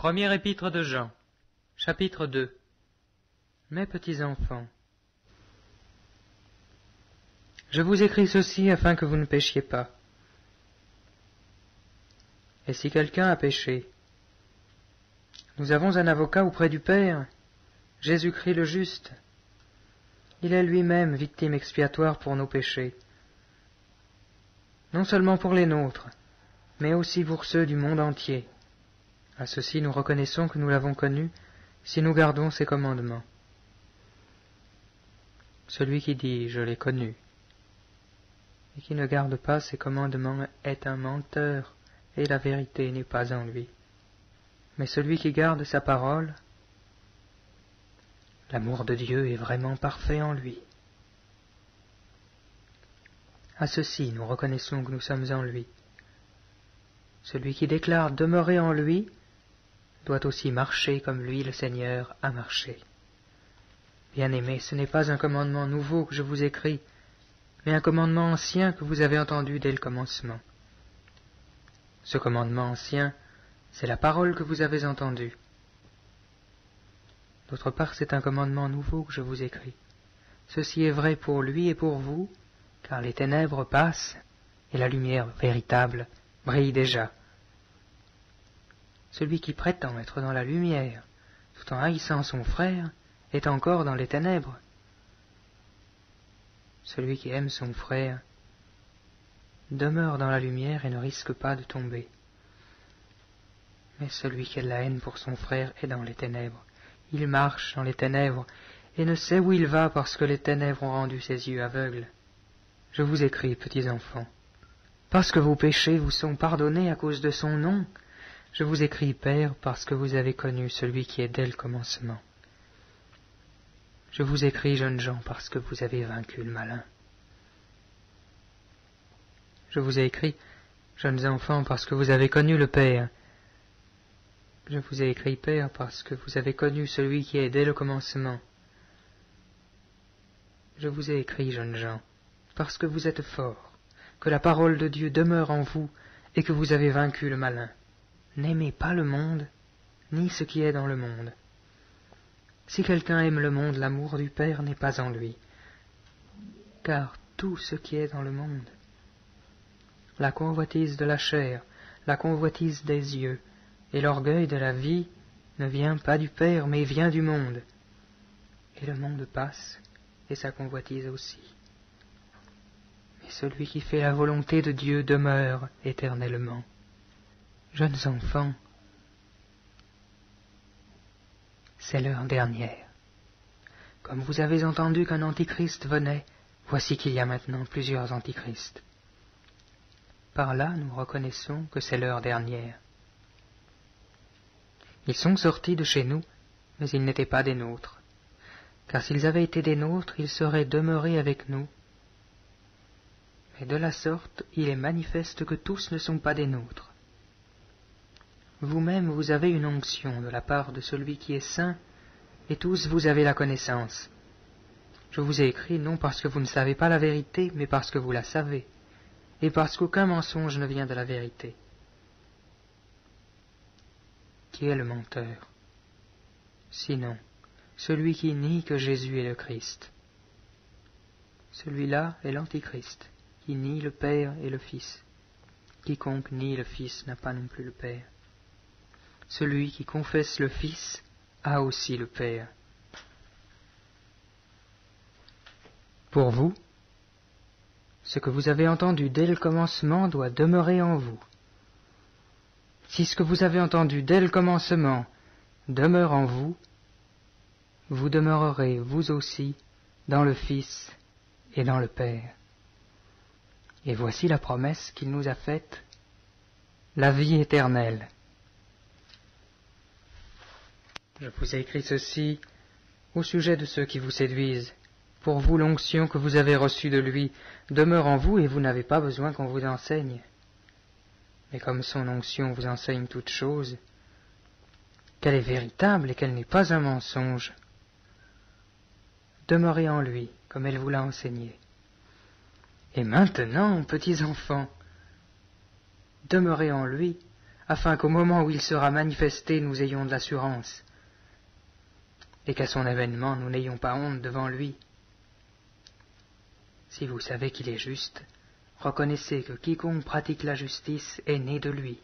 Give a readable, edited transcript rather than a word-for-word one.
Première épître de Jean, chapitre 2. Mes petits enfants, je vous écris ceci afin que vous ne péchiez pas. Et si quelqu'un a péché, nous avons un avocat auprès du Père, Jésus-Christ le juste. Il est lui-même victime expiatoire pour nos péchés, non seulement pour les nôtres, mais aussi pour ceux du monde entier. À ceci nous reconnaissons que nous l'avons connu, si nous gardons ses commandements. Celui qui dit « je l'ai connu » et qui ne garde pas ses commandements est un menteur, et la vérité n'est pas en lui. Mais celui qui garde sa parole, l'amour de Dieu est vraiment parfait en lui. À ceci nous reconnaissons que nous sommes en lui. Celui qui déclare demeurer en lui doit aussi marcher comme lui, le Seigneur, a marché. Bien-aimés, ce n'est pas un commandement nouveau que je vous écris, mais un commandement ancien que vous avez entendu dès le commencement. Ce commandement ancien, c'est la parole que vous avez entendue. D'autre part, c'est un commandement nouveau que je vous écris. Ceci est vrai pour lui et pour vous, car les ténèbres passent et la lumière véritable brille déjà. Celui qui prétend être dans la lumière, tout en haïssant son frère, est encore dans les ténèbres. Celui qui aime son frère demeure dans la lumière et ne risque pas de tomber. Mais celui qui a de la haine pour son frère est dans les ténèbres. Il marche dans les ténèbres et ne sait où il va parce que les ténèbres ont rendu ses yeux aveugles. Je vous écris, petits enfants, parce que vos péchés vous sont pardonnés à cause de son nom. Je vous écris, Père, parce que vous avez connu celui qui est dès le commencement. Je vous écris, jeunes gens, parce que vous avez vaincu le malin. Je vous ai écrit, jeunes enfants, parce que vous avez connu le Père. Je vous ai écrit, Père, parce que vous avez connu celui qui est dès le commencement. Je vous ai écrit, jeunes gens, parce que vous êtes forts, que la parole de Dieu demeure en vous et que vous avez vaincu le malin. N'aimez pas le monde, ni ce qui est dans le monde. Si quelqu'un aime le monde, l'amour du Père n'est pas en lui. Car tout ce qui est dans le monde, la convoitise de la chair, la convoitise des yeux et l'orgueil de la vie ne vient pas du Père, mais vient du monde. Et le monde passe, et sa convoitise aussi. Mais celui qui fait la volonté de Dieu demeure éternellement. Jeunes enfants, c'est l'heure dernière. Comme vous avez entendu qu'un antichrist venait, voici qu'il y a maintenant plusieurs antichrists. Par là, nous reconnaissons que c'est l'heure dernière. Ils sont sortis de chez nous, mais ils n'étaient pas des nôtres. Car s'ils avaient été des nôtres, ils seraient demeurés avec nous. Mais de la sorte, il est manifeste que tous ne sont pas des nôtres. Vous-même, vous avez une onction de la part de celui qui est saint, et tous vous avez la connaissance. Je vous ai écrit non parce que vous ne savez pas la vérité, mais parce que vous la savez, et parce qu'aucun mensonge ne vient de la vérité. Qui est le menteur? Sinon, celui qui nie que Jésus est le Christ. Celui-là est l'Antichrist, qui nie le Père et le Fils. Quiconque nie le Fils n'a pas non plus le Père. Celui qui confesse le Fils a aussi le Père. Pour vous, ce que vous avez entendu dès le commencement doit demeurer en vous. Si ce que vous avez entendu dès le commencement demeure en vous, vous demeurerez, vous aussi, dans le Fils et dans le Père. Et voici la promesse qu'il nous a faite, la vie éternelle. Je vous ai écrit ceci au sujet de ceux qui vous séduisent. Pour vous, l'onction que vous avez reçue de lui demeure en vous et vous n'avez pas besoin qu'on vous enseigne. Mais comme son onction vous enseigne toutes choses, qu'elle est véritable et qu'elle n'est pas un mensonge, demeurez en lui comme elle vous l'a enseigné. Et maintenant, petits enfants, demeurez en lui, afin qu'au moment où il sera manifesté, nous ayons de l'assurance, et qu'à son avènement, nous n'ayons pas honte devant lui. Si vous savez qu'il est juste, reconnaissez que quiconque pratique la justice est né de lui,